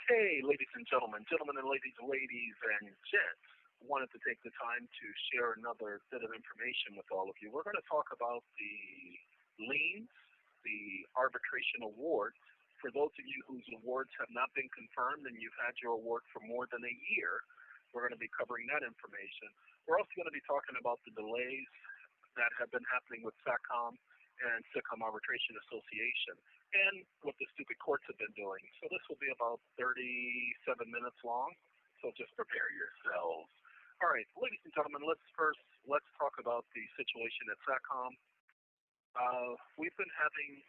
Okay, ladies and gentlemen, ladies and gents, wanted to take the time to share another bit of information with all of you. We're going to talk about the liens, the arbitration award. For those of you whose awards have not been confirmed and you've had your award for more than a year, we're going to be covering that information. We're also going to be talking about the delays that have been happening with SATCOMM and SITCOMM Arbitration Association and what the stupid courts have been doing. So this will be about 37 minutes long, so just prepare yourselves. All right, ladies and gentlemen, let's talk about the situation at SATCOMM. We've been having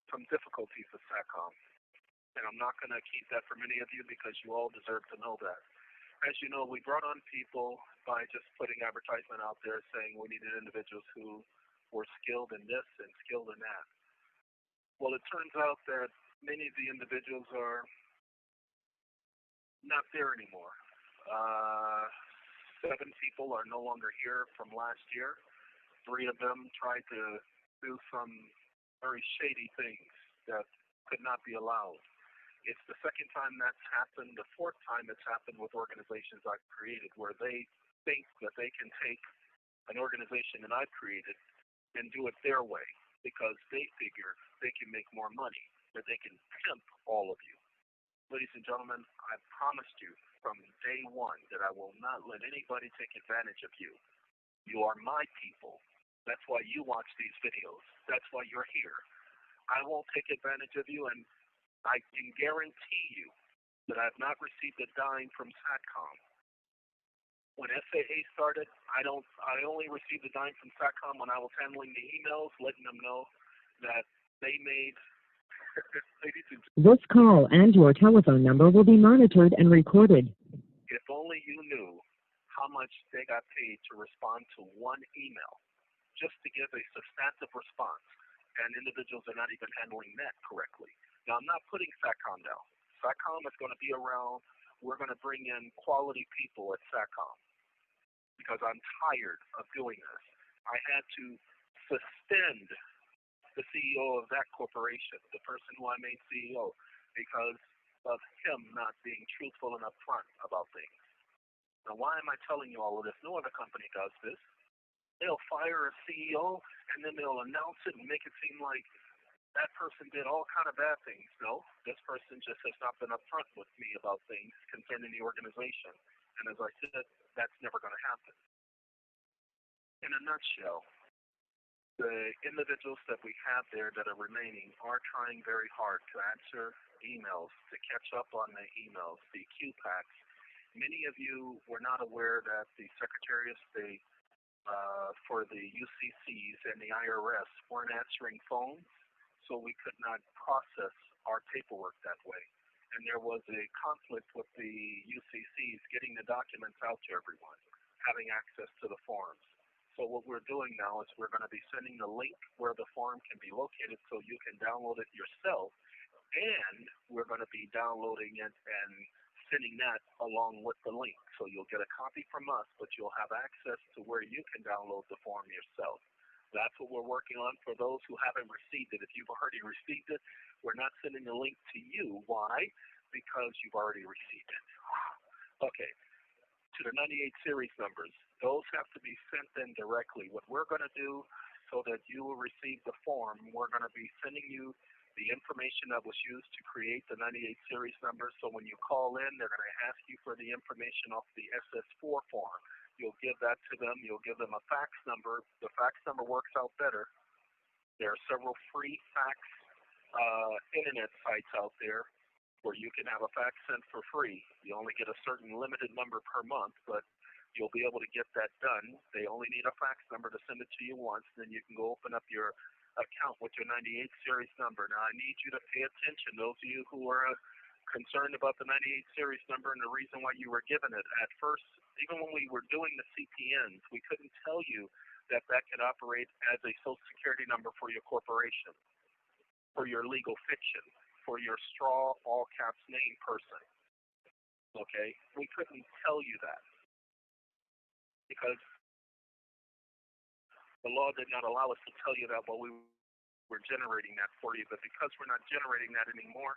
some difficulties with SATCOMM, and I'm not going to keep that from any of you because you all deserve to know that. As you know, we brought on people by just putting advertisement out there saying we needed individuals who were skilled in this and skilled in that. Well, it turns out that many of the individuals are not there anymore. 7 people are no longer here from last year. 3 of them tried to do some very shady things that could not be allowed. It's the second time that's happened. The 4th time it's happened with organizations I've created where they think that they can take an organization that I've created and do it their way because they figure they can make more money, that they can pimp all of you. Ladies and gentlemen, I promised you from day one that I will not let anybody take advantage of you. You are my people. That's why you watch these videos. That's why you're here. I won't take advantage of you, and I can guarantee you that I've not received a dime from SATCOMM. When SAA started, I only received a dime from SATCOMM when I was handling the emails, letting them know that they made. This call and your telephone number will be monitored and recorded. If only you knew how much they got paid to respond to one email, just to give a substantive response, and individuals are not even handling that correctly. Now, I'm not putting SATCOMM down. SATCOMM is going to be around. We're going to bring in quality people at SATCOMM because I'm tired of doing this. I had to suspend the CEO of that corporation, the person who I made CEO, because of him not being truthful and upfront about things. Now, why am I telling you all of this? No other company does this. They'll fire a CEO, and then they'll announce it and make it seem like that person did all kind of bad things. No, this person just has not been upfront with me about things concerning the organization. And as I said, that's never going to happen. In a nutshell, the individuals that we have there that are remaining are trying very hard to answer emails, to catch up on the emails, the Q-PAKs. Many of you were not aware that the Secretary of State for the UCCs and the IRS weren't answering phones, so we could not process our paperwork that way. And there was a conflict with the UCCs getting the documents out to everyone, having access to the forms. So what we're doing now is we're going to be sending the link where the form can be located so you can download it yourself, and we're going to be downloading it and sending that along with the link. So you'll get a copy from us, but you'll have access to where you can download the form yourself. That's what we're working on for those who haven't received it. If you've already received it, we're not sending the link to you. Why? Because you've already received it. Okay. To the 98 series numbers, those have to be sent in directly. What we're going to do so that you will receive the form, we're going to be sending you the information that was used to create the 98 series numbers. So when you call in, they're going to ask you for the information off the SS4 form. You'll give that to them. You'll give them a fax number. The fax number works out better. There are several free fax internet sites out there where you can have a fax sent for free. You only get a certain limited number per month, but you'll be able to get that done. They only need a fax number to send it to you once, then you can go open up your account with your 98 series number. Now, I need you to pay attention. Those of you who are concerned about the 98 series number and the reason why you were given it. At first, even when we were doing the CPNs, we couldn't tell you that that could operate as a social security number for your corporation, for your legal fiction, for your straw, all caps name person. Okay? We couldn't tell you that because the law did not allow us to tell you that while we were generating that for you. But because we're not generating that anymore,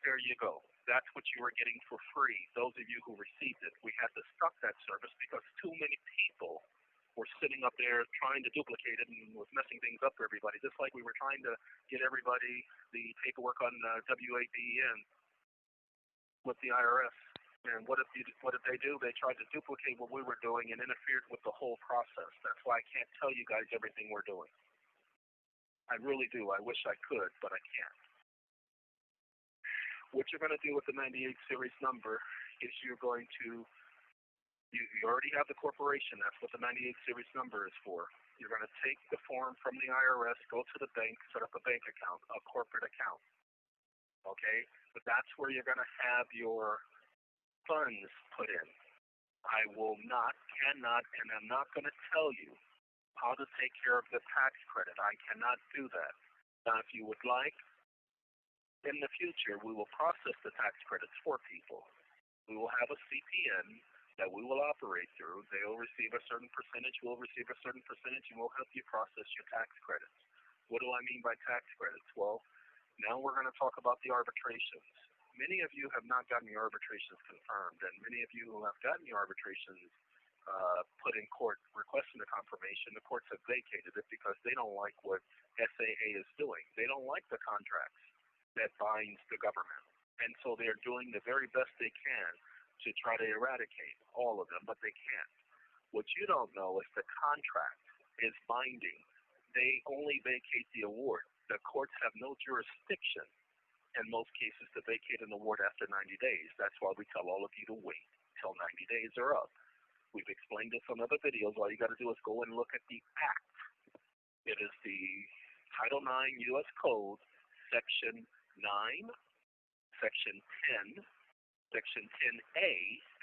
There you go. That's what you were getting for free, those of you who received it. We had to stop that service because too many people were sitting up there trying to duplicate it and was messing things up for everybody, just like we were trying to get everybody the paperwork on WABN with the IRS. And what did they do? They tried to duplicate what we were doing and interfered with the whole process. That's why I can't tell you guys everything we're doing. I really do. I wish I could, but I can't. What you're going to do with the 98 series number is you're going to, you already have the corporation. That's what the 98 series number is for. You're going to take the form from the IRS, go to the bank, set up a bank account, a corporate account. Okay? But that's where you're going to have your funds put in. I will not, cannot, and I'm not going to tell you how to take care of the tax credit. I cannot do that. Now, if you would like, in the future, we will process the tax credits for people. We will have a CPN that we will operate through. They will receive a certain percentage, we'll receive a certain percentage, and we'll help you process your tax credits. What do I mean by tax credits? Well, now we're going to talk about the arbitrations. Many of you have not gotten your arbitrations confirmed, and many of you who have gotten your arbitrations put in court requesting a confirmation, the courts have vacated it because they don't like what SAA is doing. They don't like the contracts that binds the government. And so they're doing the very best they can to try to eradicate all of them, but they can't. What you don't know is the contract is binding. They only vacate the award. The courts have no jurisdiction in most cases to vacate an award after 90 days. That's why we tell all of you to wait till 90 days are up. We've explained this on other videos. All you got to do is go and look at the act. It is the Title IX U.S. Code, Section 9, Section 10, Section 10A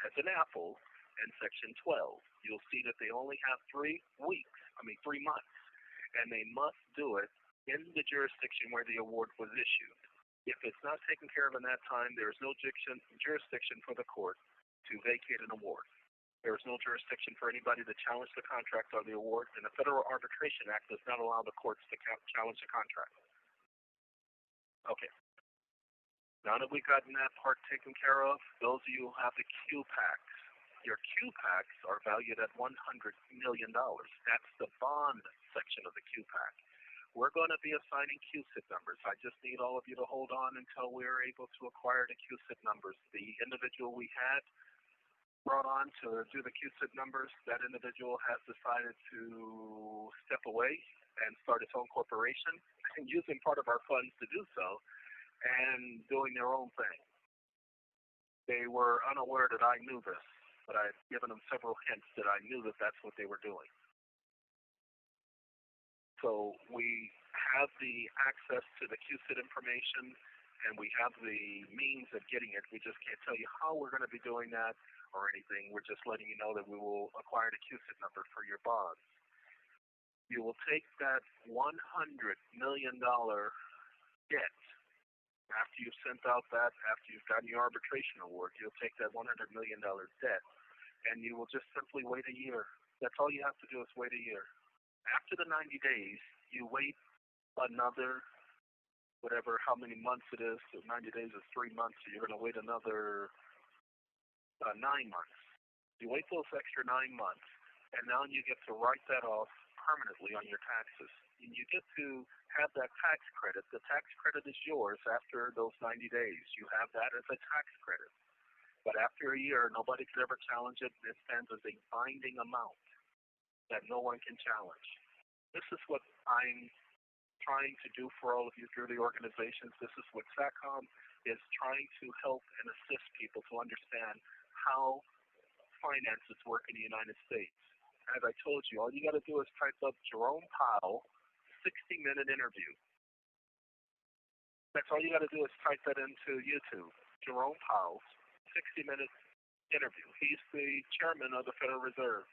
as an apple, and Section 12. You'll see that they only have 3 months, and they must do it in the jurisdiction where the award was issued. If it's not taken care of in that time, there is no jurisdiction for the court to vacate an award. There is no jurisdiction for anybody to challenge the contract or the award, and the Federal Arbitration Act does not allow the courts to challenge the contract. Okay. Now that we've gotten that part taken care of, those of you who have the Q-PAKs, your Q-PAKs are valued at $100 million. That's the bond section of the Q-PAK. We're going to be assigning QSIT numbers. I just need all of you to hold on until we're able to acquire the QSIT numbers. The individual we had brought on to do the QSIT numbers, that individual has decided to step away and start its own corporation and using part of our funds to do so and doing their own thing. They were unaware that I knew this, but I've given them several hints that I knew that that's what they were doing. So we have the access to the QSIT information, and we have the means of getting it. We just can't tell you how we're going to be doing that or anything. We're just letting you know that we will acquire the QSIT number for your bonds. You will take that $100 million debt. After you've sent out that, after you've gotten your arbitration award, you'll take that $100 million debt, and you will just simply wait a year. That's all you have to do is wait a year. After the 90 days, you wait another, whatever, how many months it is. So 90 days is 3 months, so you're going to wait another 9 months. You wait those extra 9 months, and now you get to write that off permanently on your taxes. And you get to have that tax credit. The tax credit is yours after those 90 days. You have that as a tax credit. But after a year, nobody could ever challenge it. It stands as a binding amount that no one can challenge. This is what I'm trying to do for all of you through the organizations. This is what SATCOMM is trying to help and assist people to understand how finances work in the United States. As I told you, all you got to do is type up Jerome Powell 60-minute interview. That's all you got to do is type that into YouTube. Jerome Powell's 60-minute interview. He's the chairman of the Federal Reserve.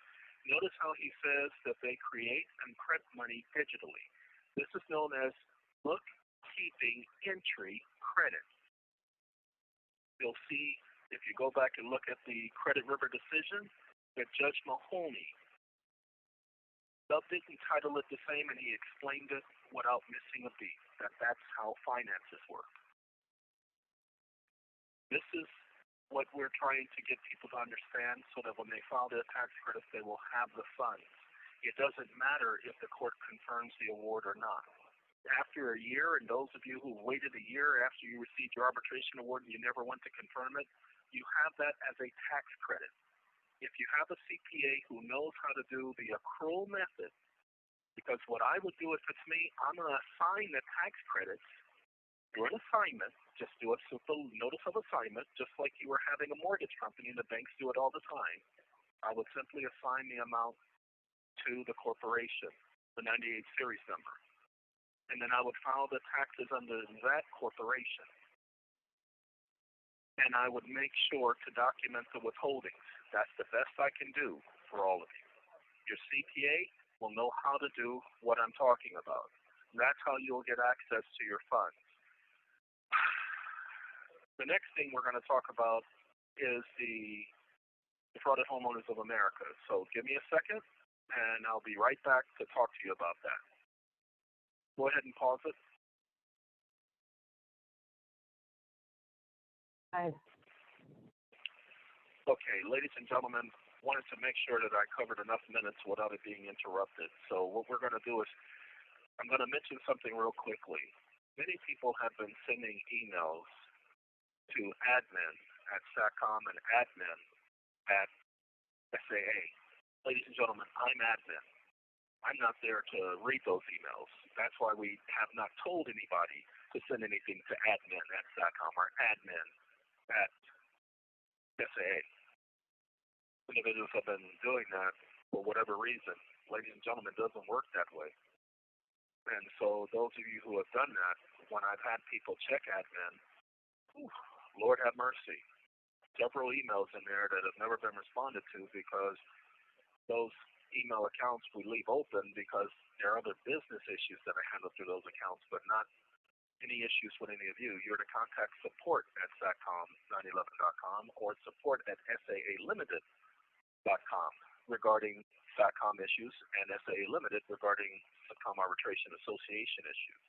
Notice how he says that they create and print money digitally. This is known as bookkeeping entry credit. You'll see, if you go back and look at the Credit River decision, that Judge Mahoney dubbed it and titled it the same, and he explained it without missing a beat, that's how finances work. This is what we're trying to get people to understand so that when they file their tax credits, they will have the funds. It doesn't matter if the court confirms the award or not. After a year, and those of you who waited a year after you received your arbitration award and you never went to confirm it, you have that as a tax credit. If you have a CPA who knows how to do the accrual method, because what I would do if it's me, I'm going to assign the tax credits through an assignment. Just do a simple notice of assignment, just like you were having a mortgage company, and the banks do it all the time. I would simply assign the amount to the corporation, the 98 series number. And then I would file the taxes under that corporation. And I would make sure to document the withholdings. That's the best I can do for all of you. Your CPA will know how to do what I'm talking about. That's how you'll get access to your funds. The next thing we're going to talk about is the Defrauded Homeowners of America. So give me a second, and I'll be right back to talk to you about that. Go ahead and pause it. Hi. Okay, ladies and gentlemen, wanted to make sure that I covered enough minutes without it being interrupted. So what we're going to do is I'm going to mention something real quickly. Many people have been sending emails to admin at SATCOMM and admin at SAA. Ladies and gentlemen, I'm admin. I'm not there to read those emails. That's why we have not told anybody to send anything to admin at SATCOMM or admin at SAA. Individuals have been doing that for whatever reason. Ladies and gentlemen, it doesn't work that way. And so those of you who have done that, when I've had people check admin, Lord have mercy. Several emails in there that have never been responded to because those email accounts we leave open because there are other business issues that are handled through those accounts, but not any issues with any of you. You're to contact support at SATCOMM911.com or support at SAALimited.com regarding SATCOMM issues and SAA Limited regarding SITCOMM Arbitration Association issues.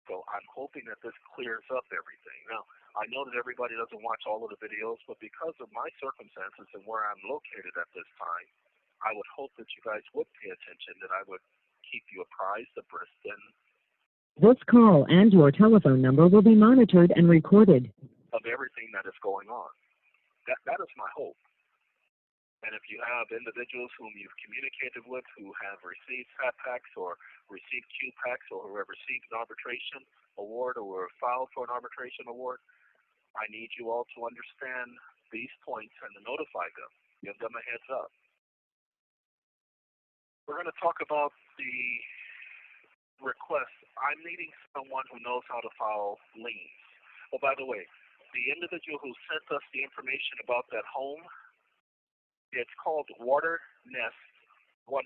So I'm hoping that this clears up everything. Now, I know that everybody doesn't watch all of the videos, but because of my circumstances and where I'm located at this time, I would hope that you guys would pay attention, that I would keep you apprised, abreast, and This call and your telephone number will be monitored and recorded. of everything that is going on. That is my hope. And if you have individuals whom you've communicated with who have received SATPACs or received Q-PAKs or who have received an arbitration award or filed for an arbitration award, I need you all to understand these points and to notify them. Give them a heads up. We're going to talk about the request. I'm needing someone who knows how to file liens. Oh, by the way, the individual who sent us the information about that home, it's called Water Nest 100.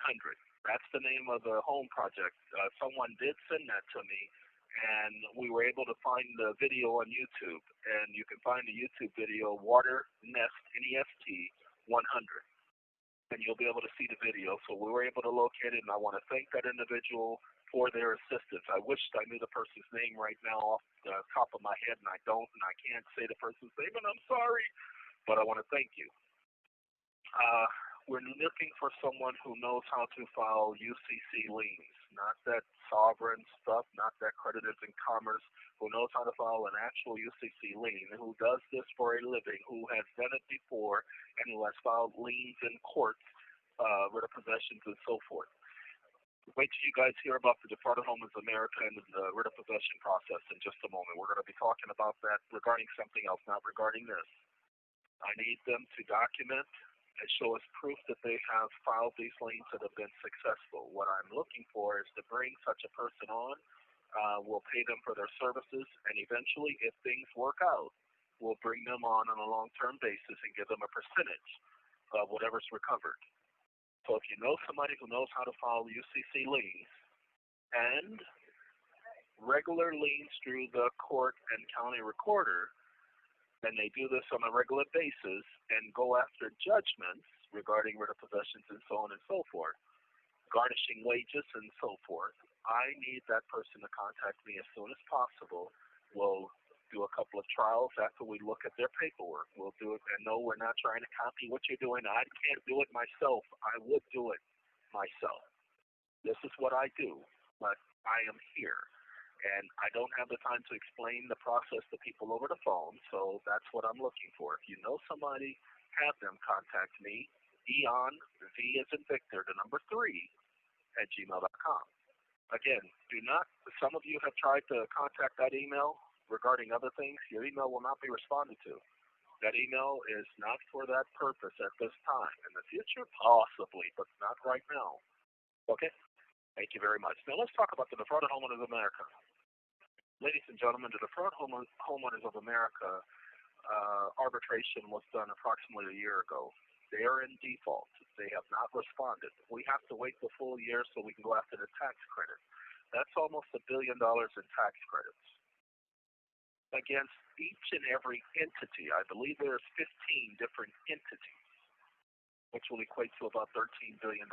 That's the name of the home project. Someone did send that to me, and we were able to find the video on YouTube. And you can find the YouTube video, Water Nest, Nest 100. And you'll be able to see the video. So we were able to locate it, and I want to thank that individual for their assistance. I wished I knew the person's name right now off the top of my head, and I don't, and I can't say the person's name, and I'm sorry, but I want to thank you. We're looking for someone who knows how to file UCC liens, not that sovereign stuff, not that creditors in commerce, who knows how to file an actual UCC lien, who does this for a living, who has done it before, and who has filed liens in courts, writ of possessions, and so forth. Wait till you guys hear about the Defrauded Homeowners of America and the writ of possession process in just a moment. We're going to be talking about that regarding something else, not regarding this. I need them to document and show us proof that they have filed these liens that have been successful. What I'm looking for is to bring such a person on. We'll pay them for their services, and eventually, if things work out, we'll bring them on a long-term basis and give them a percentage of whatever's recovered. So if you know somebody who knows how to file UCC liens and regular liens through the court and county recorder, and they do this on a regular basis and go after judgments regarding writ of possessions and so on and so forth, garnishing wages and so forth, I need that person to contact me as soon as possible. We'll do a couple of trials after we look at their paperwork. We'll do it, and no, we're not trying to copy what you're doing. I can't do it myself. I would do it myself. This is what I do, but I am here. And I don't have the time to explain the process to people over the phone, so that's what I'm looking for. If you know somebody, have them contact me, EON, V as in Victor, the number 3, at gmail.com. Again, do not, some of you have tried to contact that email regarding other things. Your email will not be responded to. That email is not for that purpose at this time. In the future, possibly, but not right now. Okay? Thank you very much. Now let's talk about the Defrauded Homeowners of America. Ladies and gentlemen, the Defrauded Homeowners of America arbitration was done approximately a year ago. They are in default. They have not responded. We have to wait the full year so we can go after the tax credit. That's almost $1 billion in tax credits. Against each and every entity, I believe there's 15 different entities, which will equate to about $13 billion.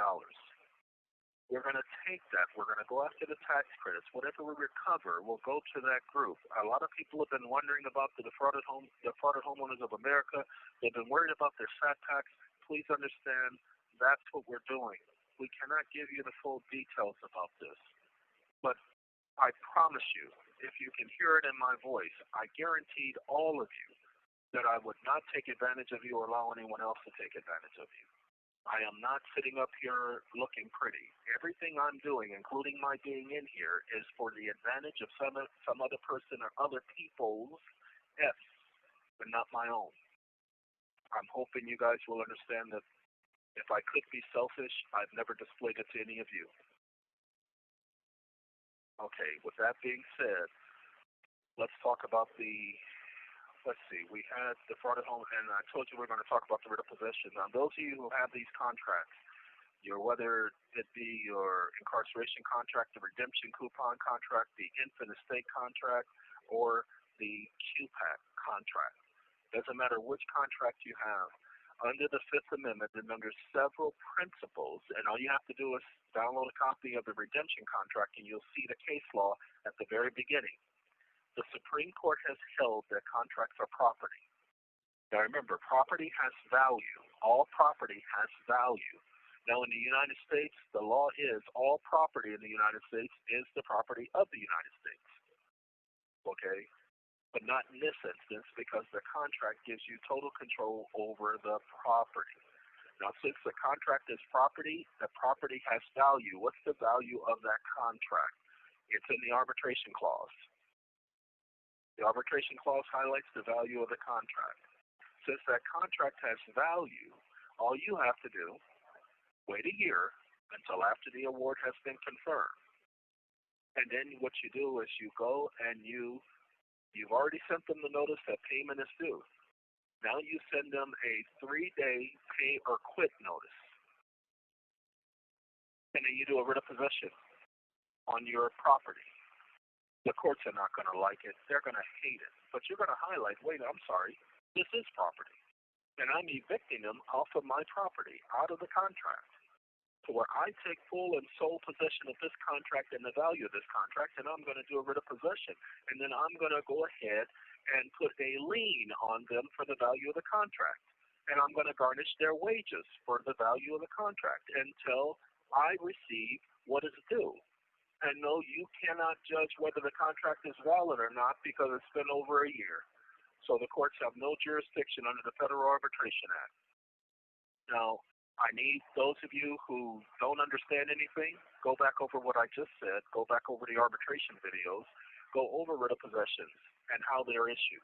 We're going to take that. We're going to go after the tax credits. Whatever we recover will go to that group. A lot of people have been wondering about the Defrauded Homeowners of America. They've been worried about their SATCOMM. Please understand, that's what we're doing. We cannot give you the full details about this. But I promise you, if you can hear it in my voice, I guaranteed all of you that I would not take advantage of you or allow anyone else to take advantage of you. I am not sitting up here looking pretty. Everything I'm doing, including my being in here, is for the advantage of some other person or other people's F, but not my own. I'm hoping you guys will understand that if I could be selfish, I've never displayed it to any of you. Okay, with that being said, let's talk about we had defrauded home, and I told you we're going to talk about the writ of possession. Now, those of you who have these contracts, whether it be your incarceration contract, the redemption coupon contract, the infant estate contract, or the Q-PAK contract, doesn't matter which contract you have, under the Fifth Amendment and under several principles, and all you have to do is download a copy of the redemption contract, and you'll see the case law at the very beginning. The Supreme Court has held that contracts are property. Now remember, property has value. All property has value. Now in the United States, the law is all property in the United States is the property of the United States. Okay? But not in this instance, because the contract gives you total control over the property. Now since the contract is property, the property has value. What's the value of that contract? It's in the arbitration clause. The arbitration clause highlights the value of the contract. Since that contract has value, all you have to do, wait a year until after the award has been confirmed. And then what you do is you go and you've already sent them the notice that payment is due. Now you send them a 3-day pay or quit notice. And then you do a writ of possession on your property. The courts are not going to like it. They're going to hate it. But you're going to highlight, wait, I'm sorry, this is property. And I'm evicting them off of my property, out of the contract, to where I take full and sole possession of this contract and the value of this contract, and I'm going to do a writ of possession. And then I'm going to go ahead and put a lien on them for the value of the contract. And I'm going to garnish their wages for the value of the contract until I receive what is due. And no, you cannot judge whether the contract is valid or not because it's been over a year. So the courts have no jurisdiction under the Federal Arbitration Act. Now, I need those of you who don't understand anything, go back over what I just said, go back over the arbitration videos, go over writ of possessions and how they're issued.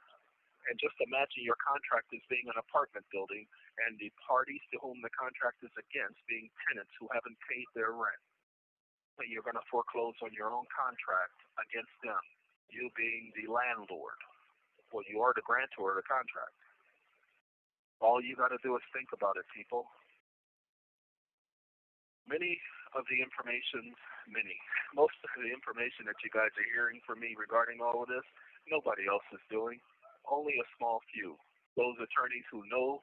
And just imagine your contract as being an apartment building and the parties to whom the contract is against being tenants who haven't paid their rent. And you're going to foreclose on your own contract against them, you being the landlord. Well, you are the grantor of the contract. All you got to do is think about it, people. Most of the information that you guys are hearing from me regarding all of this, nobody else is doing. Only a small few. Those attorneys who know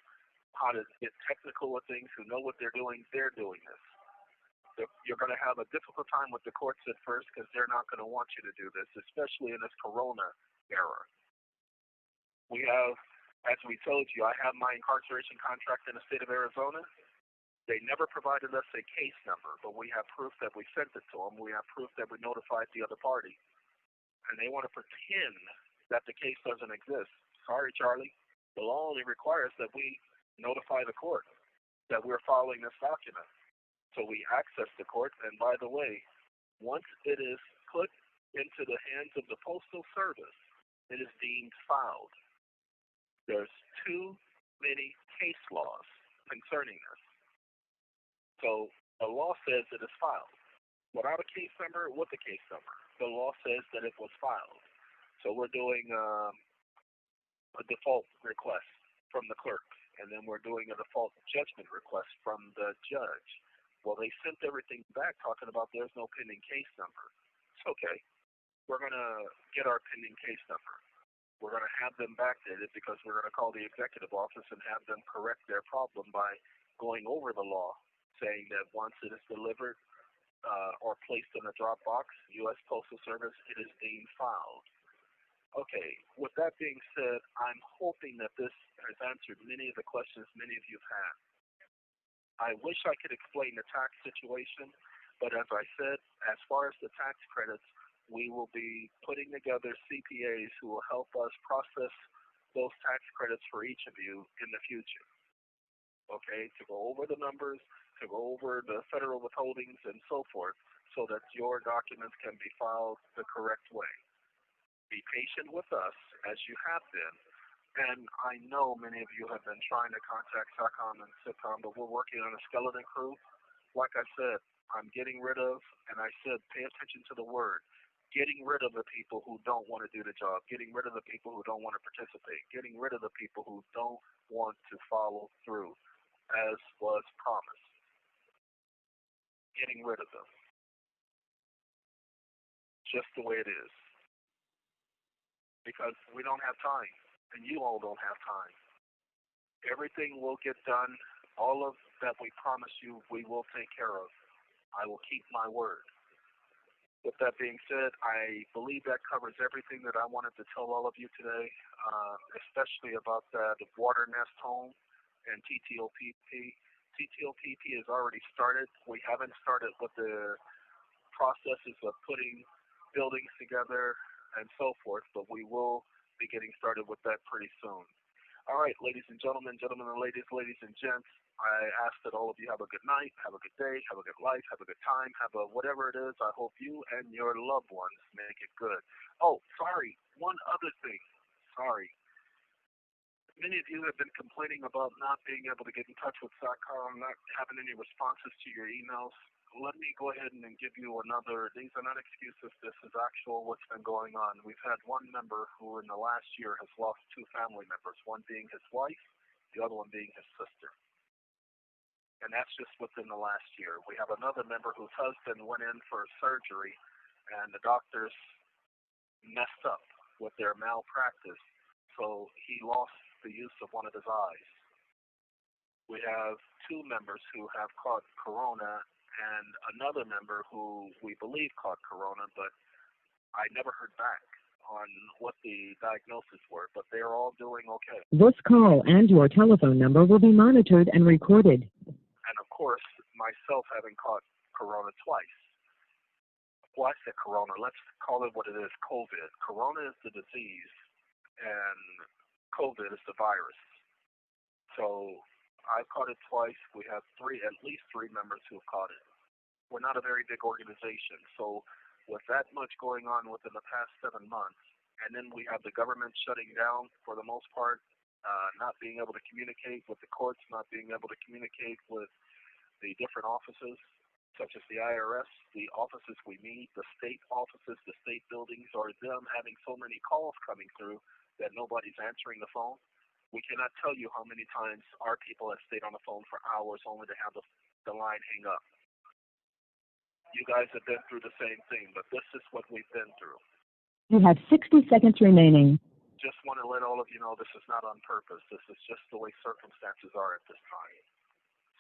how to get technical with things, who know what they're doing this. You're going to have a difficult time with the courts at first because they're not going to want you to do this, especially in this corona era. We have, as we told you, I have my incarceration contract in the state of Arizona. They never provided us a case number, but we have proof that we sent it to them. We have proof that we notified the other party. And they want to pretend that the case doesn't exist. Sorry, Charlie. The law only requires that we notify the court that we're following this document. So we access the court, and by the way, once it is put into the hands of the Postal Service, it is deemed filed. There's too many case laws concerning this. So the law says it is filed. Without a case number, with a case number, the law says that it was filed. So we're doing a default request from the clerk, and then we're doing a default judgment request from the judge. Well, they sent everything back talking about there's no pending case number. It's okay. We're going to get our pending case number. We're going to have them backdated because we're going to call the executive office and have them correct their problem by going over the law, saying that once it is delivered or placed in a drop box, U.S. Postal Service, it is deemed filed. Okay, with that being said, I'm hoping that this has answered many of the questions many of you have had. I wish I could explain the tax situation, but as I said, as far as the tax credits, we will be putting together CPAs who will help us process those tax credits for each of you in the future. Okay, to go over the numbers, to go over the federal withholdings and so forth, so that your documents can be filed the correct way. Be patient with us, as you have been, and I know many of you have been trying to contact SATCOMM and SITCOMM, but we're working on a skeleton crew. Like I said, I'm getting rid of, and I said pay attention to the word, getting rid of the people who don't want to do the job, getting rid of the people who don't want to participate, getting rid of the people who don't want to follow through, as was promised. Getting rid of them. Just the way it is. Because we don't have time, and you all don't have time. Everything will get done. All of that we promise you, we will take care of. I will keep my word. With that being said, I believe that covers everything that I wanted to tell all of you today, especially about that water nest home and TTOPP. TTOPP has already started. We haven't started with the processes of putting buildings together and so forth, but we will be getting started with that pretty soon. All right, ladies and gentlemen, gentlemen and ladies and gents, I ask that all of you have a good night, have a good day, have a good life, have a good time, have a whatever it is. I hope you and your loved ones make it good. Oh, sorry, one other thing. Sorry. Many of you have been complaining about not being able to get in touch with SATCOMM, not having any responses to your emails. Let me go ahead and give you another. These are not excuses. This is actual what's been going on. We've had one member who in the last year has lost two family members, one being his wife, the other one being his sister. And that's just within the last year. We have another member whose husband went in for surgery, and the doctors messed up with their malpractice, so he lost the use of one of his eyes. We have two members who have caught corona, and another member who we believe caught corona, but I never heard back on what the diagnosis were, but they're all doing okay. This call and your telephone number will be monitored and recorded. And of course, myself having caught corona twice. Well, I said corona. Let's call it what it is, COVID. Corona is the disease, and COVID is the virus. So I've caught it twice. We have at least three members who have caught it. We're not a very big organization, so with that much going on within the past 7 months, and then we have the government shutting down for the most part, not being able to communicate with the courts, not being able to communicate with the different offices, such as the IRS, the offices we need, the state offices, the state buildings, or them having so many calls coming through that nobody's answering the phone. We cannot tell you how many times our people have stayed on the phone for hours only to have the line hang up. You guys have been through the same thing, but this is what we've been through. You have 60 seconds remaining. Just want to let all of you know this is not on purpose. This is just the way circumstances are at this time.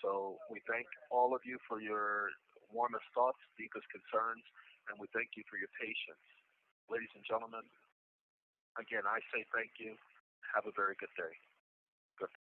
So we thank all of you for your warmest thoughts, deepest concerns, and we thank you for your patience. Ladies and gentlemen, again, I say thank you. Have a very good day. Good.